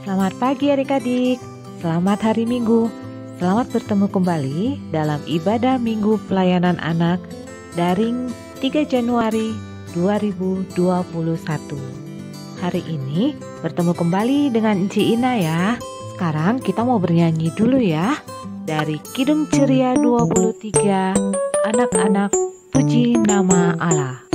Selamat pagi adik-adik, selamat hari Minggu. Selamat bertemu kembali dalam ibadah Minggu Pelayanan Anak daring 3 Januari 2021. Hari ini bertemu kembali dengan Enci Ina ya. Sekarang kita mau bernyanyi dulu ya. Dari Kidung Ceria 23, Anak-anak Puji Nama Allah.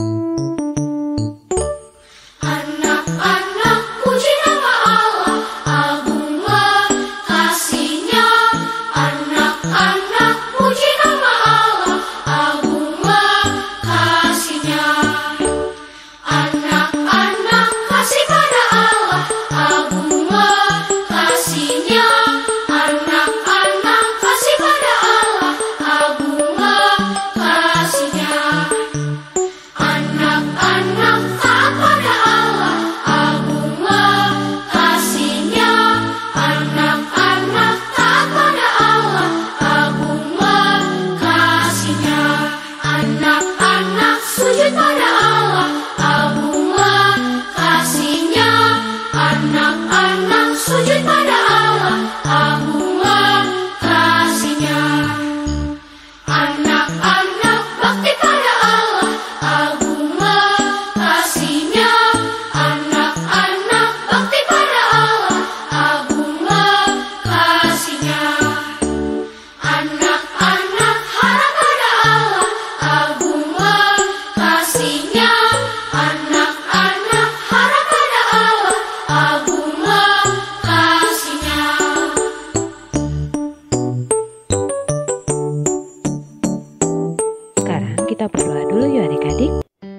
Kita berdoa dulu ya adik-adik.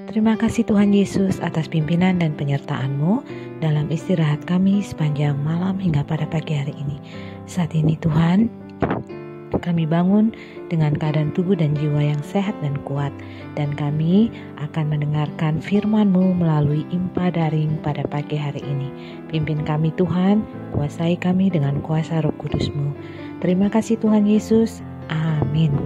Terima kasih Tuhan Yesus atas pimpinan dan penyertaan-Mu dalam istirahat kami sepanjang malam hingga pada pagi hari ini. Saat ini Tuhan, kami bangun dengan keadaan tubuh dan jiwa yang sehat dan kuat, dan kami akan mendengarkan firman-Mu melalui IMPA daring pada pagi hari ini. Pimpin kami Tuhan, kuasai kami dengan kuasa Roh Kudus-Mu. Terima kasih Tuhan Yesus. Amin.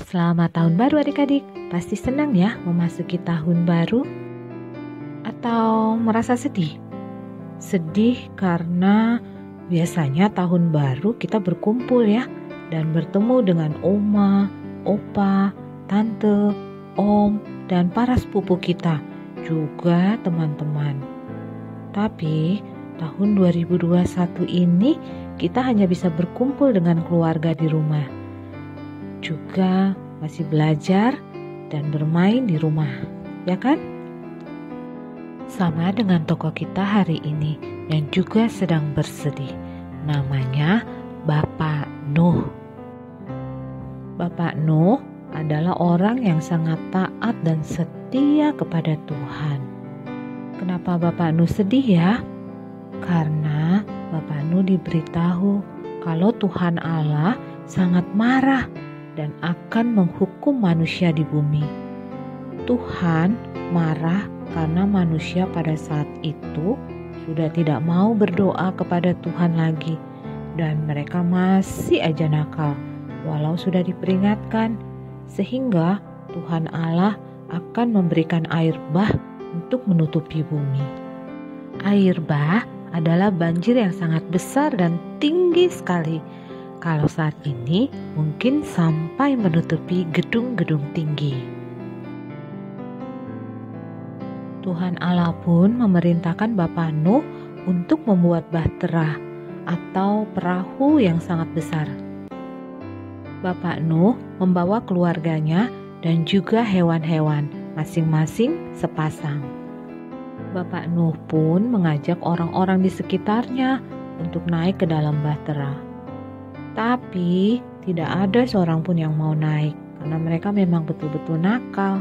Selamat tahun baru adik-adik. Pasti senang ya memasuki tahun baru? Atau merasa sedih? Sedih karena biasanya tahun baru kita berkumpul ya, dan bertemu dengan oma, opa, tante, om, dan para sepupu kita, juga teman-teman. Tapi tahun 2021 ini kita hanya bisa berkumpul dengan keluarga di rumah. Juga masih belajar dan bermain di rumah, ya kan? Sama dengan tokoh kita hari ini yang juga sedang bersedih. Namanya Bapak Nuh. Bapak Nuh adalah orang yang sangat taat dan setia kepada Tuhan. Kenapa Bapak Nuh sedih ya? Karena Bapak Nuh diberitahu kalau Tuhan Allah sangat marah dan akan menghukum manusia di bumi. Tuhan marah karena manusia pada saat itu sudah tidak mau berdoa kepada Tuhan lagi, dan mereka masih aja nakal walau sudah diperingatkan, sehingga Tuhan Allah akan memberikan air bah untuk menutupi bumi. Air bah adalah banjir yang sangat besar dan tinggi sekali. Kalau saat ini mungkin sampai menutupi gedung-gedung tinggi. Tuhan Allah pun memerintahkan Bapak Nuh untuk membuat bahtera atau perahu yang sangat besar. Bapak Nuh membawa keluarganya dan juga hewan-hewan, masing-masing sepasang. Bapak Nuh pun mengajak orang-orang di sekitarnya untuk naik ke dalam bahtera. Tapi tidak ada seorang pun yang mau naik karena mereka memang betul-betul nakal.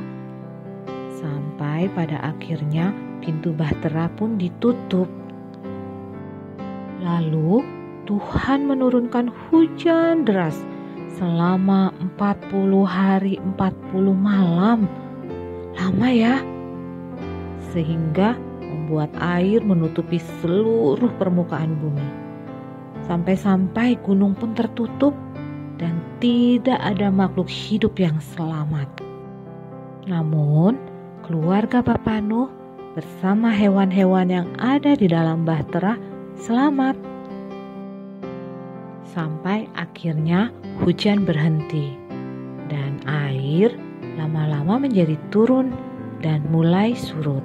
Sampai pada akhirnya pintu bahtera pun ditutup. Lalu Tuhan menurunkan hujan deras selama 40 hari 40 malam. Lama ya? sehingga membuat air menutupi seluruh permukaan bumi. Sampai-sampai gunung pun tertutup dan tidak ada makhluk hidup yang selamat. Namun, keluarga Bapak Nuh bersama hewan-hewan yang ada di dalam bahtera selamat. Sampai akhirnya hujan berhenti dan air lama-lama menjadi turun dan mulai surut.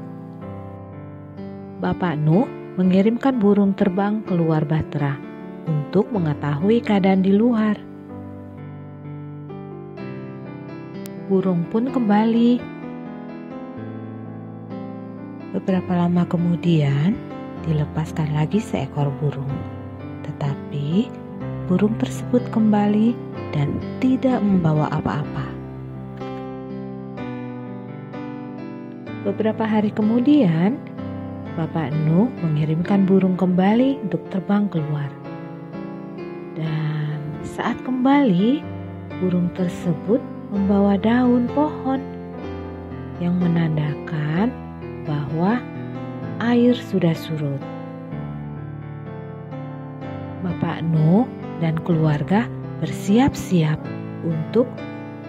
Bapak Nuh mengirimkan burung terbang keluar bahtera untuk mengetahui keadaan di luar. Burung pun kembali. Beberapa lama kemudian dilepaskan lagi seekor burung. Tetapi burung tersebut kembali dan tidak membawa apa-apa. Beberapa hari kemudian, Bapak Nuh mengirimkan burung kembali untuk terbang keluar. Dan saat kembali, burung tersebut membawa daun pohon yang menandakan bahwa air sudah surut. Bapak Nuh dan keluarga bersiap-siap untuk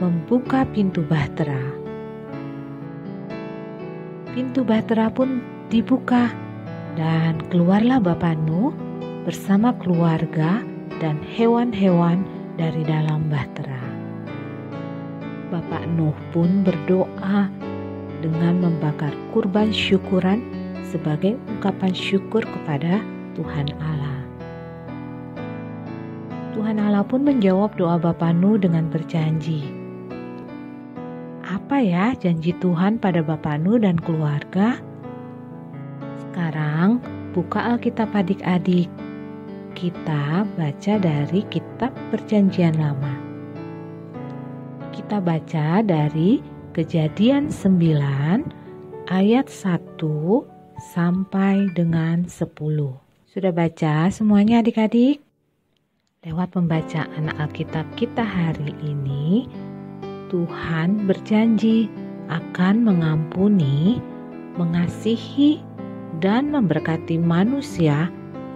membuka pintu bahtera. Pintu bahtera pun dibuka dan keluarlah Bapak Nuh bersama keluarga dan hewan-hewan dari dalam bahtera. Bapak Nuh pun berdoa dengan membakar kurban syukuran sebagai ungkapan syukur kepada Tuhan Allah. Tuhan Allah pun menjawab doa Bapak Nuh dengan berjanji. Apa ya janji Tuhan pada Bapak Nuh dan keluarga? Sekarang buka Alkitab adik-adik. Kita baca dari kitab Perjanjian Lama. Kita baca dari Kejadian 9 ayat 1 sampai dengan 10. Sudah baca semuanya adik-adik? Lewat pembacaan Alkitab kita hari ini, Tuhan berjanji akan mengampuni, mengasihi, dan memberkati manusia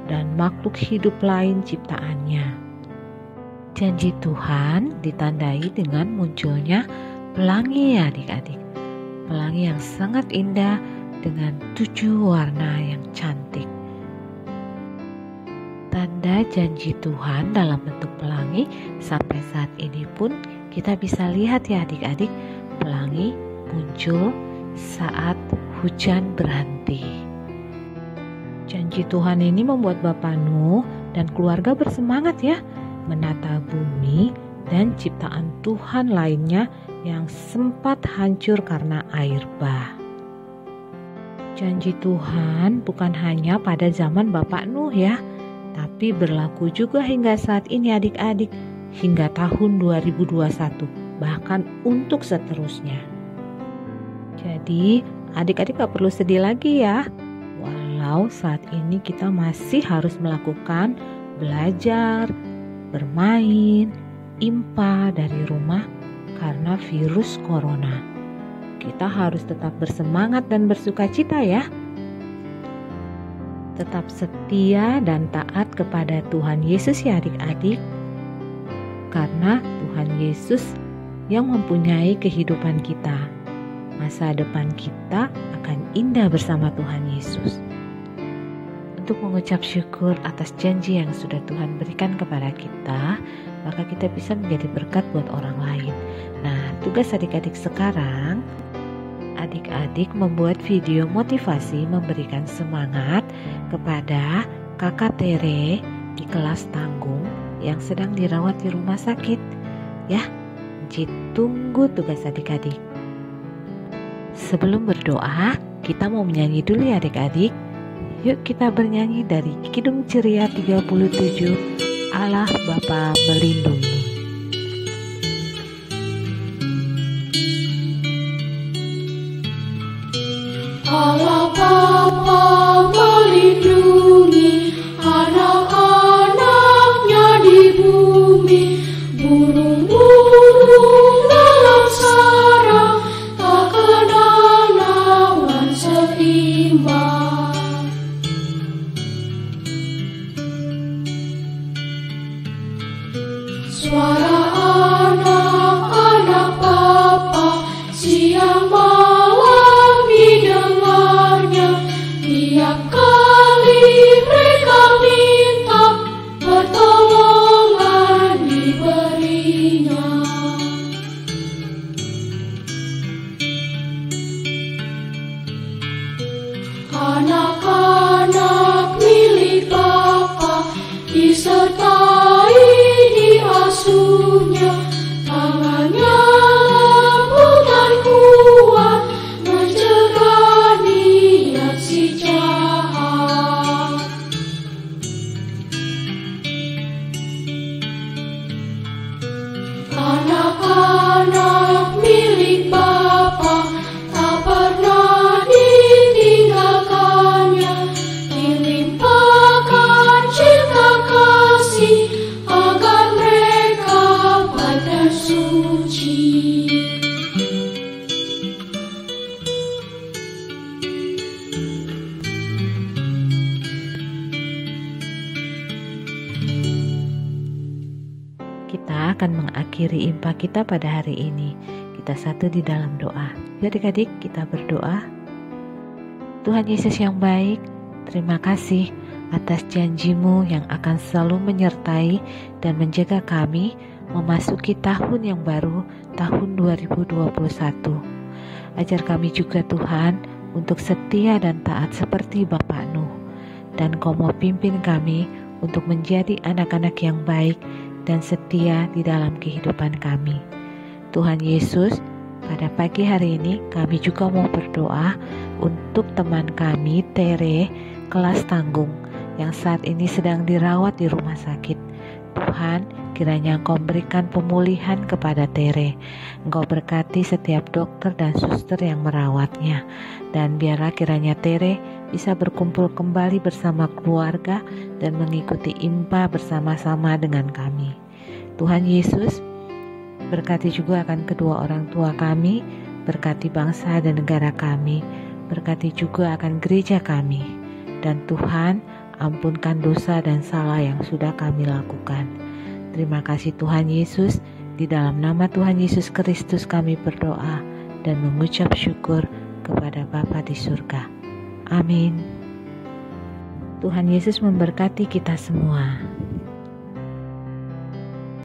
dan makhluk hidup lain ciptaannya. Janji Tuhan ditandai dengan munculnya pelangi adik-adik. Pelangi yang sangat indah dengan 7 warna yang cantik. Tanda janji Tuhan dalam bentuk pelangi sampai saat ini pun kita bisa lihat ya adik-adik, pelangi muncul saat hujan berhenti. Janji Tuhan ini membuat Bapak Nuh dan keluarga bersemangat ya menata bumi dan ciptaan Tuhan lainnya yang sempat hancur karena air bah. Janji Tuhan bukan hanya pada zaman Bapak Nuh ya, tapi berlaku juga hingga saat ini adik-adik, hingga tahun 2021, bahkan untuk seterusnya. Jadi adik-adik gak perlu sedih lagi ya. Walau saat ini kita masih harus melakukan belajar, bermain, impa dari rumah karena virus corona. Kita harus tetap bersemangat dan bersukacita ya. Tetap setia dan taat kepada Tuhan Yesus ya adik-adik. Karena Tuhan Yesus yang mempunyai kehidupan kita. Masa depan kita akan indah bersama Tuhan Yesus. Untuk mengucap syukur atas janji yang sudah Tuhan berikan kepada kita, maka kita bisa menjadi berkat buat orang lain. Nah, tugas adik-adik sekarang, adik-adik membuat video motivasi memberikan semangat kepada kakak Tere di kelas tanggung yang sedang dirawat di rumah sakit. Ya, tunggu tugas adik-adik. Sebelum berdoa, kita mau menyanyi dulu ya adik-adik. Yuk kita bernyanyi dari Kidung Ceria 37, Allah Bapa Melindungi. Allah Bapa melindungi anak-anaknya di bumi, burung-burung dalam sarang tak kenal lawan sepi. bimbang. Suara anak-anak Bapa siang malam didengarnya. Tiap kali mereka minta, pertolongan diberinya. Anak-anak milik Bapa disertai diasuhnya, tangannya lembut dan kuat mencegah niat si jahat. Anak-anak milik Bapa tak pernah ditinggalkannya, dilimpahkan cinta kasih agar mereka baik dan suci. Kita akan mengakhiri impa kita pada hari ini. Kita satu di dalam doa. Yuk adik-adik, kita berdoa. Tuhan Yesus yang baik, terima kasih atas janji-Mu yang akan selalu menyertai dan menjaga kami memasuki tahun yang baru, tahun 2021. Ajar kami juga Tuhan untuk setia dan taat seperti Bapak Nuh. Dan Kau mau pimpin kami untuk menjadi anak-anak yang baik dan setia di dalam kehidupan kami. Tuhan Yesus, pada pagi hari ini kami juga mau berdoa untuk teman kami Tere kelas tanggung yang saat ini sedang dirawat di rumah sakit. Tuhan, kiranya Engkau berikan pemulihan kepada Tere. Engkau berkati setiap dokter dan suster yang merawatnya. Dan biarlah kiranya Tere bisa berkumpul kembali bersama keluarga dan mengikuti impa bersama-sama dengan kami. Tuhan Yesus, berkati juga akan kedua orang tua kami, berkati bangsa dan negara kami, berkati juga akan gereja kami. Dan Tuhan, ampunkan dosa dan salah yang sudah kami lakukan. Terima kasih Tuhan Yesus, di dalam nama Tuhan Yesus Kristus kami berdoa dan mengucap syukur kepada Bapa di surga. Amin. Tuhan Yesus memberkati kita semua.